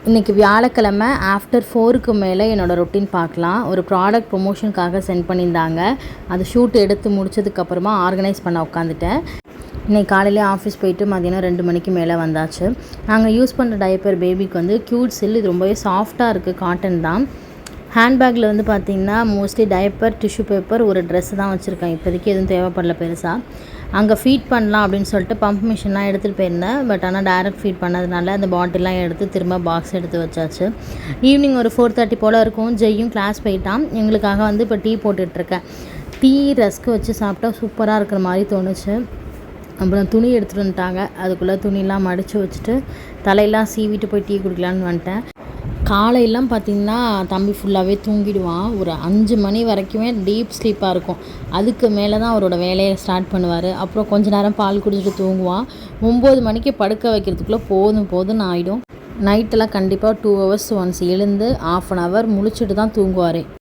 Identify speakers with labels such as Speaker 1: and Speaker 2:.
Speaker 1: இன்றைக்கி வியாழக்கிழமை ஆஃப்டர் 4க்கு மேலே என்னோடய ரொட்டீன் பார்க்கலாம். ஒரு ப்ராடக்ட் ப்ரொமோஷனுக்காக சென்ட் பண்ணியிருந்தாங்க. அது ஷூட் எடுத்து முடிச்சதுக்கப்புறமா ஆர்கனைஸ் பண்ண உட்காந்துட்டேன். இன்றைக்கி காலையிலே ஆஃபீஸ் போயிட்டு மதியானம் 2 மணிக்கு மேலே வந்தாச்சு. நாங்கள் யூஸ் பண்ணுற டைப்பர் பேபிக்கு வந்து க்யூட் சில். இது ரொம்பவே சாஃப்டாக இருக்குது, காட்டன் தான். ஹேண்ட்பேக்கில் வந்து பார்த்திங்கன்னா மோஸ்ட்லி டைப்பர், டிஷ்யூ பேப்பர், ஒரு ட்ரெஸ்ஸு தான் வச்சுருக்கேன். இப்போதைக்கு எதுவும் தேவைப்படல பெருசாக. அங்கே ஃபீட் பண்ணலாம் அப்படின்னு சொல்லிட்டு பம்ப் மிஷின்லாம் எடுத்துகிட்டு போயிருந்தேன். பட் ஆனால் டைரக்ட் ஃபீட் பண்ணதுனால அந்த பாட்டிலாம் எடுத்து திரும்ப பாக்ஸ் எடுத்து வச்சாச்சு. ஈவினிங் ஒரு 4:30 போல் இருக்கும். ஜெய்யும் கிளாஸ் போயிட்டான். எங்களுக்காக வந்து இப்போ டீ போட்டுட்ருக்கேன். டீ ரஸ்க்கு வச்சு சாப்பிட்டா சூப்பராக இருக்கிற மாதிரி தோணுச்சு. அப்புறம் துணி எடுத்துகிட்டு வந்துட்டாங்க. அதுக்குள்ளே துணியெலாம் மடித்து வச்சுட்டு தலையெல்லாம் சீவிட்டு போய் டீ குடிக்கலான்னு வந்துட்டேன். காலையெல்லாம் பார்த்திங்கன்னா தம்பி ஃபுல்லாகவே தூங்கிடுவான். ஒரு 5 மணி வரைக்குமே டீப் ஸ்லீப்பாக இருக்கும். அதுக்கு மேலே தான் அவரோட வேலையை ஸ்டார்ட் பண்ணுவார். அப்புறம் கொஞ்ச நேரம் பால் குடிச்சிட்டு தூங்குவான். 9 மணிக்கு படுக்க வைக்கிறதுக்குள்ளே போதும்னு ஆகிடும். நைட்டெல்லாம் கண்டிப்பாக 2 hours ஒன்ஸ் எழுந்து ½ hour முழிச்சிட்டு தான் தூங்குவார்.